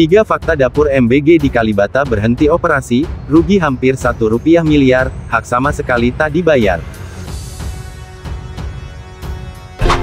3 fakta dapur MBG di Kalibata berhenti operasi, rugi hampir Rp1 miliar, hak sama sekali tak dibayar.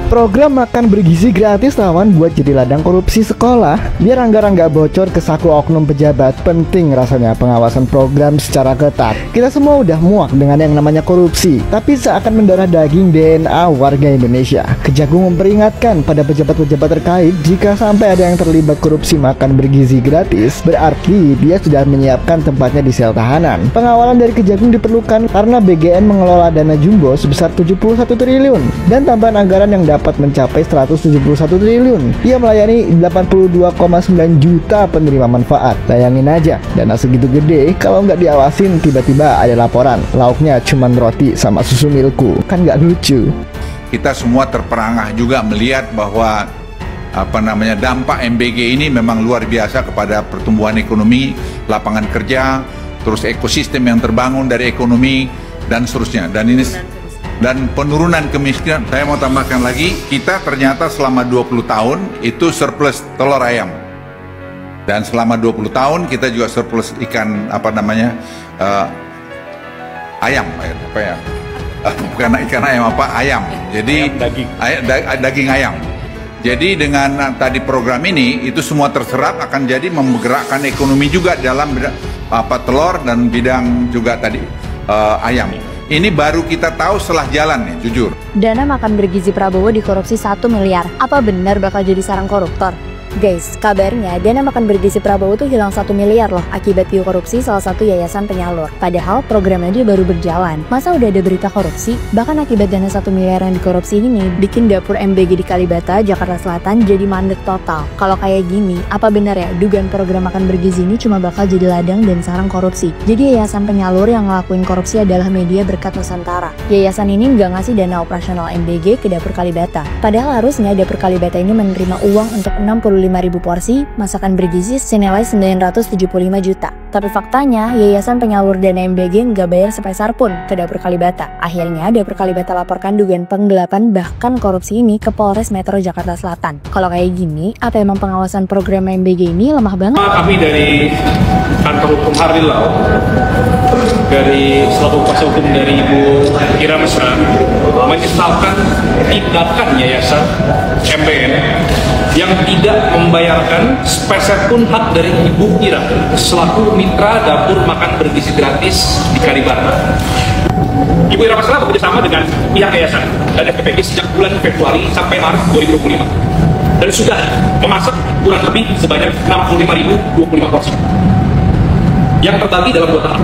Program makan bergizi gratis lawan buat jadi ladang korupsi sekolah. Biar anggaran nggak bocor ke saku oknum pejabat, penting rasanya pengawasan program secara ketat. Kita semua udah muak dengan yang namanya korupsi, tapi seakan mendarah daging DNA warga Indonesia. Kejagung memperingatkan pada pejabat-pejabat terkait jika sampai ada yang terlibat korupsi makan bergizi gratis, berarti dia sudah menyiapkan tempatnya di sel tahanan. Pengawalan dari Kejagung diperlukan karena BGN mengelola dana jumbo sebesar 71 triliun dan tambahan anggaran yang dapat mencapai 171 triliun. Ia melayani 82,9 juta penerima manfaat. Bayangin aja, dana segitu gede kalau nggak diawasin tiba-tiba ada laporan lauknya cuman roti sama susu milku. Kan nggak lucu. Kita semua terperangah juga melihat bahwa dampak MBG ini memang luar biasa kepada pertumbuhan ekonomi, lapangan kerja, terus ekosistem yang terbangun dari ekonomi dan seterusnya. Dan penurunan kemiskinan. Saya mau tambahkan lagi, kita ternyata selama 20 tahun itu surplus telur ayam. Dan selama 20 tahun kita juga surplus ikan ayam, bukan ikan ayam, ayam. Jadi daging ayam. Jadi dengan tadi program ini itu semua terserap akan jadi menggerakkan ekonomi juga dalam telur dan bidang juga tadi ayam. Ini baru kita tahu setelah jalan nih, jujur. Dana makan bergizi Prabowo dikorupsi 1 miliar. Apa benar bakal jadi sarang koruptor? Guys, kabarnya dana makan bergizi Prabowo tuh hilang 1 miliar loh akibat dikorupsi salah satu yayasan penyalur. Padahal programnya dia baru berjalan. Masa udah ada berita korupsi? Bahkan akibat dana 1 miliar yang dikorupsi ini bikin dapur MBG di Kalibata, Jakarta Selatan jadi mandek total. Kalau kayak gini, apa benar ya dugaan program makan bergizi ini cuma bakal jadi ladang dan sarang korupsi? Jadi yayasan penyalur yang ngelakuin korupsi adalah Media Berkat Nusantara. Yayasan ini nggak ngasih dana operasional MBG ke dapur Kalibata. Padahal harusnya dapur Kalibata ini menerima uang untuk 65.000 porsi masakan bergizi senilai 975 juta. Tapi faktanya, yayasan penyalur dana MBG nggak bayar sepeser pun ke dapur Kalibata. Akhirnya, dapur Kalibata laporkan dugaan penggelapan bahkan korupsi ini ke Polres Metro Jakarta Selatan. Kalau kayak gini, apa emang pengawasan program MBG ini lemah banget? Kami dari kantor hukum Harlilau, dari selaku kuasa hukum dari Ibu Ira Mesra, menyesalkan tindakan yayasan MBN yang tidak membayarkan sepeser pun hak dari Ibu Ira selaku mitra dapur makan bergizi gratis di Kalibata. Ibu Ira Mesra bekerjasama dengan pihak yayasan dan FPPG sejak bulan Februari sampai Maret 2025 dan sudah memasak kurang lebih sebanyak 65.025 porsi yang terbagi dalam 2 tahap.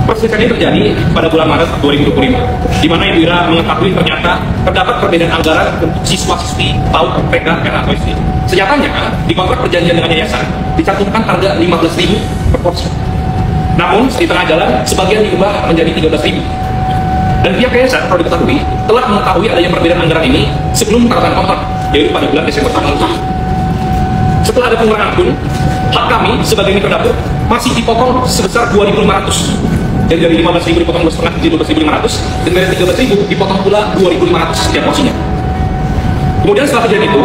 Perselisihan ini terjadi pada bulan Maret 2025, di mana Ibu Ira mengetahui ternyata terdapat perbedaan anggaran untuk siswa-siswi PAUD, TK, atau SD. Senyatanya, di kontrak perjanjian dengan yayasan dicantumkan harga 15.000 per porsi. Namun, di tengah jalan, sebagian diubah menjadi 13.000. Dan pihak yayasan, perlu diketahui, telah mengetahui adanya perbedaan anggaran ini sebelum tanda kontrak, yaitu pada bulan Desember tahun lalu. Setelah ada pengurangan pun, hak kami sebagai mitra dapur masih dipotong sebesar 2.500. Jadi dari 15.000 dipotong 2,5 jadi 12.500, dan dari 13.000 dipotong pula 2.500 setiap porsinya. Kemudian setelah kejadian itu,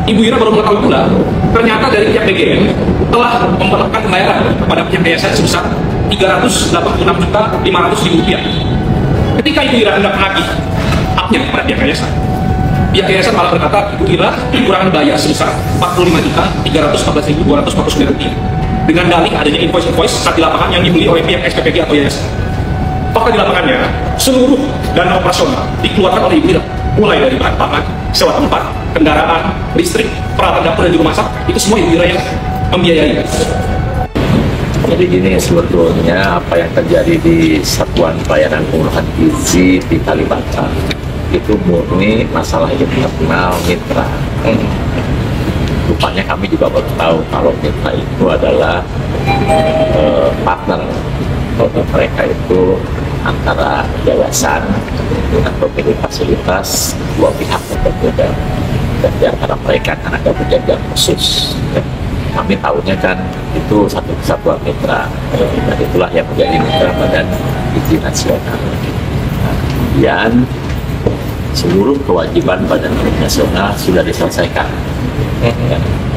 Ibu Ira baru mengetahui pula ternyata dari pihak BGN telah memperlakukan pembayaran kepada pihak yayasan sebesar 386.500.000 rupiah. Ketika Ibu Ira hendak menagih haknya kepada pihak yayasan, pihak yayasan malah berkata Ibu Ira kekurangan bayar sebesar 45.314.249 rupiah. Dengan dalih adanya invoice saat di lapangan yang dibeli oleh pihak SPPG atau yayasan. Fakta di lapangannya, seluruh dana operasional dikeluarkan oleh Ibu Ira, mulai dari bahan pangan, sewa tempat, kendaraan, listrik, peralatan dapur dan juga masak, itu semua Ibu Ira yang membiayai. Jadi gini, sebetulnya apa yang terjadi di Satuan Pelayanan Pengurusan Gizi di Kalibata itu murni masalah internal mitra. Rupanya kami juga baru tahu kalau mitra itu adalah partner. Kalau mereka itu antara yayasan dengan pemilik fasilitas, dua pihak yang berbeda, dan di antara mereka kan ada perjanjian khusus. Kami tahunya kan itu satu kesatuan mitra, dan itulah yang menjadi mitra Badan Gizi Nasional. Kemudian seluruh kewajiban Badan Gizi Nasional sudah diselesaikan.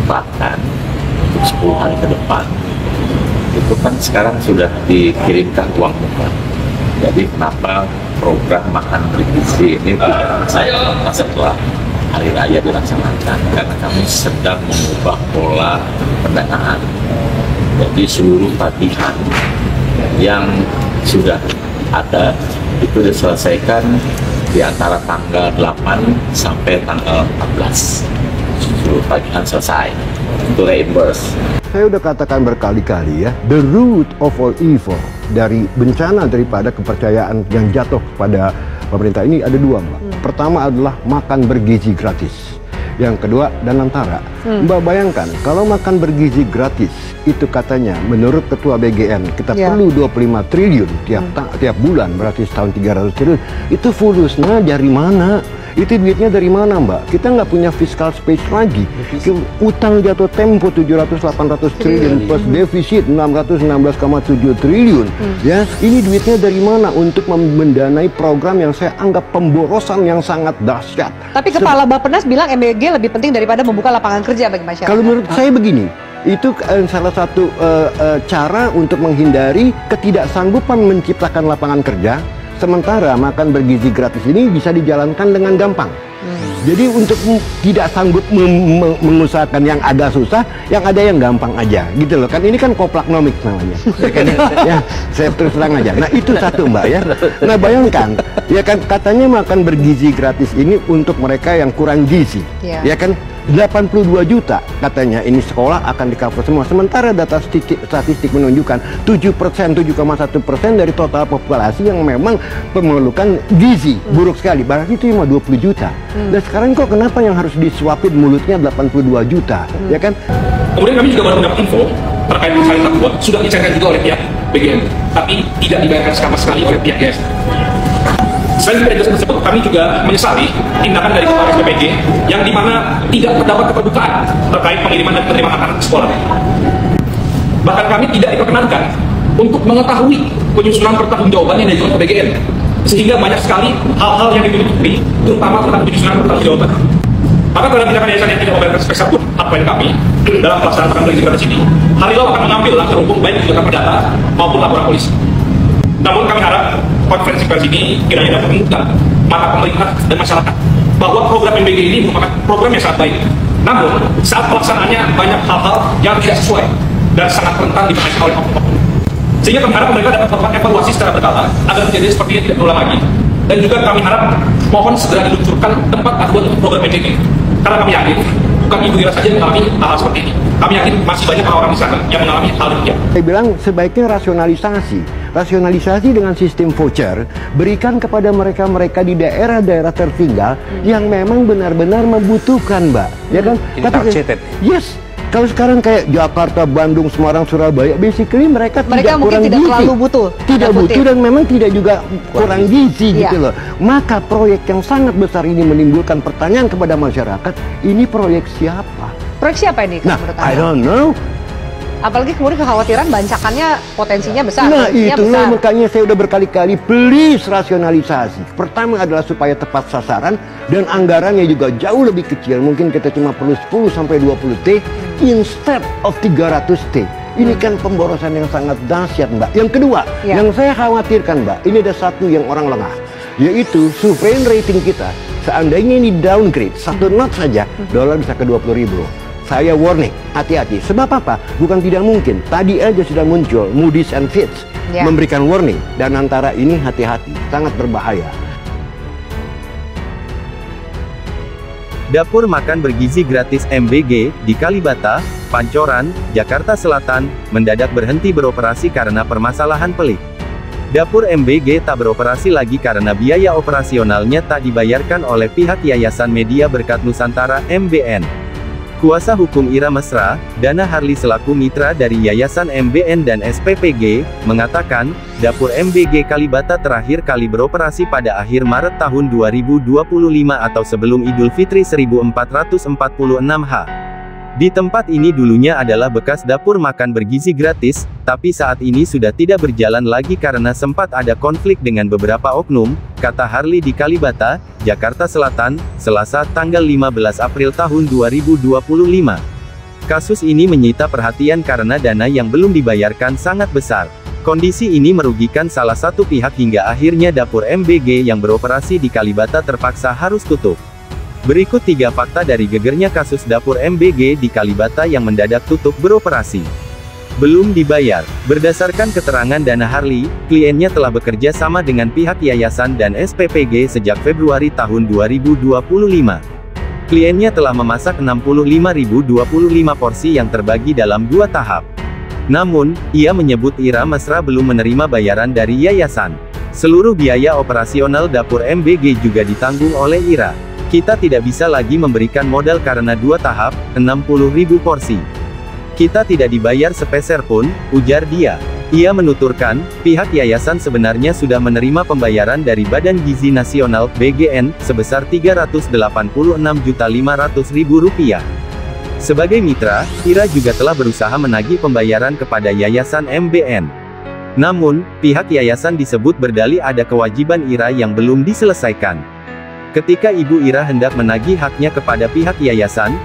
Bahkan untuk 10 hari ke depan. Itu kan sekarang sudah dikirimkan uang muka. Jadi kenapa program makan bergizi ini tidak setelah hari raya dilaksanakan? Karena kami sedang mengubah pola pendanaan. Jadi seluruh tagihan yang sudah ada itu diselesaikan di antara tanggal 8 sampai tanggal 14. Seluruh tagihan selesai, itu reimburse. Saya udah katakan berkali-kali ya, the root of all evil, dari bencana daripada kepercayaan yang jatuh pada pemerintah ini ada dua, Mbak. Pertama adalah makan bergizi gratis. Yang kedua, Danantara. Mbak bayangkan, kalau makan bergizi gratis, itu katanya menurut Ketua BGN, kita perlu 25 triliun tiap bulan, berarti setahun 300 triliun. Itu fulusnya dari mana? Itu duitnya dari mana, Mbak? Kita nggak punya fiscal space lagi. Utang jatuh tempo 700-800 triliun plus defisit 616,7 triliun. Ya, ini duitnya dari mana untuk mendanai program yang saya anggap pemborosan yang sangat dahsyat. Tapi Kepala Bappenas bilang MBG lebih penting daripada membuka lapangan kerja bagi masyarakat. Kalau menurut saya begini, itu salah satu cara untuk menghindari ketidaksanggupan menciptakan lapangan kerja. Sementara makan bergizi gratis ini bisa dijalankan dengan gampang. Jadi untuk tidak sanggup mengusahakan yang agak susah, yang ada yang gampang aja, gitu loh. Kan ini kan koplaknomik namanya. Ya, saya terus terang aja. Nah itu satu, Mbak ya. Nah bayangkan, ya kan katanya makan bergizi gratis ini untuk mereka yang kurang gizi, ya kan. 82 juta katanya ini sekolah akan di-cover semua. Sementara data statistik menunjukkan 7%, 7,1% dari total populasi yang memang memerlukan gizi buruk sekali. Berarti itu cuma 20 juta. Dan sekarang kok kenapa yang harus disuapin mulutnya 82 juta? Ya kan? Kemudian kami juga baru mendapat info terkait masalah tersebut sudah dicairkan juga oleh pihak BGN, tapi tidak dibayarkan sama sekali oleh pihak YAS. Selain dari tersebut, kami juga menyesali tindakan dari Kepala SPPG yang dimana tidak terdapat keterbukaan terkait pengiriman dan penerimaan makanan sekolah. Bahkan kami tidak diperkenankan untuk mengetahui penyusunan pertanggungjawaban yang dilakukan BGN, sehingga banyak sekali hal-hal yang ditutupi, terutama tentang penyusunan pertanggungjawaban. Maka dalam tindakan yayasan yang tidak membayarkan spesial pun hak klien kami dalam pelaksanaan makan bergizi gratis ini, Halilo akan mengambil langkah hukum baik juga perdata maupun laporan polisi. Namun kami harap konferensi pers ini kiranya dapat membuka mata pemerintah dan masyarakat bahwa program MBG ini merupakan program yang sangat baik. Namun saat pelaksanaannya banyak hal-hal yang tidak sesuai dan sangat rentan dimainkan oleh oknum. Sehingga kami harap mereka dapat melakukan evaluasi secara berkala agar kejadian seperti ini tidak berulang lagi. Dan juga kami harap mohon segera diluncurkan tempat aduan untuk program MBG. Karena kami yakin bukan Ibu Ira saja yang mengalami hal seperti ini. Kami yakin masih banyak orang di sana yang mengalami hal demikian. Saya bilang sebaiknya rasionalisasi dengan sistem voucher, berikan kepada mereka-mereka di daerah-daerah tertinggal yang memang benar-benar membutuhkan, Mbak. Ya kan? Yes. Kalau sekarang kayak Jakarta, Bandung, Semarang, Surabaya, basically mereka tidak kurang gizi. Terlalu butuh. Tidak butuh dan memang tidak juga kurang gizi gitu loh. Maka proyek yang sangat besar ini menimbulkan pertanyaan kepada masyarakat, ini proyek siapa? Proyek siapa ini? Nah, I don't know. Apalagi kemudian kekhawatiran bancakannya potensinya besar. Nah itulah makanya saya udah berkali-kali please rasionalisasi. Pertama adalah supaya tepat sasaran dan anggarannya juga jauh lebih kecil. Mungkin kita cuma perlu 10-20 T instead of 300 T. Ini kan pemborosan yang sangat dahsyat, Mbak. Yang kedua, yang saya khawatirkan, Mbak, ini ada satu yang orang lengah, yaitu sovereign rating kita. Seandainya ini downgrade 1 knot saja, dolar bisa ke 20.000. Saya warning, hati-hati. Sebab apa? Bukan tidak mungkin. Tadi aja sudah muncul Moody's and Fitch memberikan warning. Dan antara ini hati-hati, sangat berbahaya. Dapur makan bergizi gratis MBG di Kalibata, Pancoran, Jakarta Selatan, mendadak berhenti beroperasi karena permasalahan pelik. Dapur MBG tak beroperasi lagi karena biaya operasionalnya tak dibayarkan oleh pihak Yayasan Media Berkat Nusantara (MBN). Kuasa hukum Ira Mesra, Dana Harli selaku mitra dari Yayasan MBN dan SPPG, mengatakan, Dapur MBG Kalibata terakhir kali beroperasi pada akhir Maret tahun 2025 atau sebelum Idul Fitri 1446 H. Di tempat ini dulunya adalah bekas dapur makan bergizi gratis, tapi saat ini sudah tidak berjalan lagi karena sempat ada konflik dengan beberapa oknum, kata Harli di Kalibata, Jakarta Selatan, Selasa tanggal 15 April tahun 2025. Kasus ini menyita perhatian karena dana yang belum dibayarkan sangat besar. Kondisi ini merugikan salah satu pihak hingga akhirnya dapur MBG yang beroperasi di Kalibata terpaksa harus tutup. Berikut 3 fakta dari gegernya kasus dapur MBG di Kalibata yang mendadak tutup beroperasi. Belum dibayar. Berdasarkan keterangan Dana Harley, kliennya telah bekerja sama dengan pihak yayasan dan SPPG sejak Februari tahun 2025. Kliennya telah memasak 65.025 porsi yang terbagi dalam 2 tahap. Namun, ia menyebut Ira mesra belum menerima bayaran dari yayasan. Seluruh biaya operasional dapur MBG juga ditanggung oleh Ira. Kita tidak bisa lagi memberikan modal karena 2 tahap, 60.000 porsi. Kita tidak dibayar sepeser pun, ujar dia. Ia menuturkan, pihak yayasan sebenarnya sudah menerima pembayaran dari Badan Gizi Nasional, BGN, sebesar Rp386.500.000. Sebagai mitra, Ira juga telah berusaha menagih pembayaran kepada Yayasan MBN. Namun, pihak yayasan disebut berdalih ada kewajiban Ira yang belum diselesaikan. Ketika Ibu Ira hendak menagih haknya kepada pihak yayasan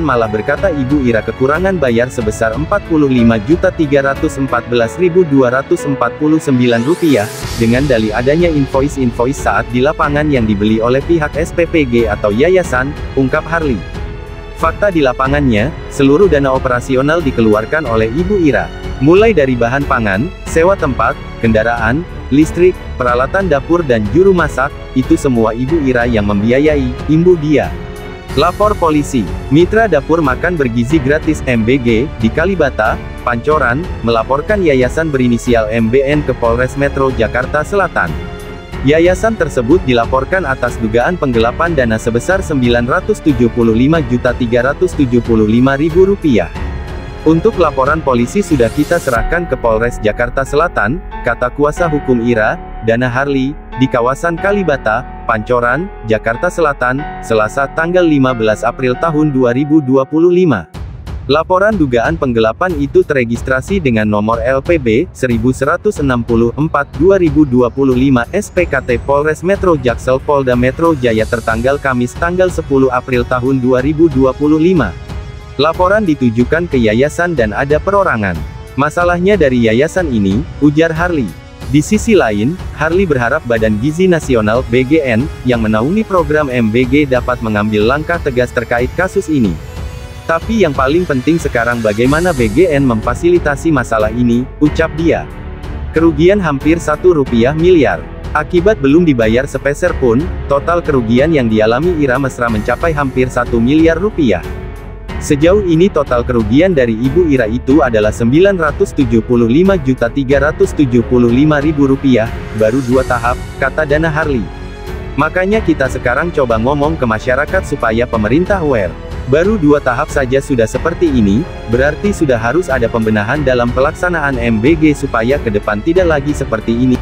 malah berkata Ibu Ira kekurangan bayar sebesar Rp45.314.249, dengan dalih adanya invoice saat di lapangan yang dibeli oleh pihak SPPG atau yayasan, ungkap Harley. Fakta di lapangannya, seluruh dana operasional dikeluarkan oleh Ibu Ira. Mulai dari bahan pangan, sewa tempat, kendaraan, listrik, peralatan dapur dan juru masak, itu semua Ibu Ira yang membiayai, imbuh dia. Lapor polisi. Mitra dapur makan bergizi gratis MBG, di Kalibata, Pancoran, melaporkan yayasan berinisial MBN ke Polres Metro Jakarta Selatan. Yayasan tersebut dilaporkan atas dugaan penggelapan dana sebesar Rp975.375.000. Untuk laporan polisi sudah kita serahkan ke Polres Jakarta Selatan, kata kuasa hukum Ira, Dana Harley, di kawasan Kalibata, Pancoran, Jakarta Selatan, Selasa tanggal 15 April tahun 2025. Laporan dugaan penggelapan itu teregistrasi dengan nomor LPB 1164/2025 SPKT Polres Metro Jaksel Polda Metro Jaya tertanggal Kamis tanggal 10 April tahun 2025. Laporan ditujukan ke yayasan dan ada perorangan. Masalahnya dari yayasan ini, ujar Harley. Di sisi lain, Harley berharap Badan Gizi Nasional (BGN) yang menaungi program MBG dapat mengambil langkah tegas terkait kasus ini. Tapi yang paling penting sekarang bagaimana BGN memfasilitasi masalah ini, ucap dia. Kerugian hampir Rp1 miliar. Akibat belum dibayar sepeser pun, total kerugian yang dialami Ira mesra mencapai hampir Rp1 miliar. Sejauh ini total kerugian dari Ibu Ira itu adalah Rp975.375.000, baru 2 tahap, kata Dana Harley. Makanya kita sekarang coba ngomong ke masyarakat supaya pemerintah aware. Baru 2 tahap saja sudah seperti ini, berarti sudah harus ada pembenahan dalam pelaksanaan MBG supaya ke depan tidak lagi seperti ini.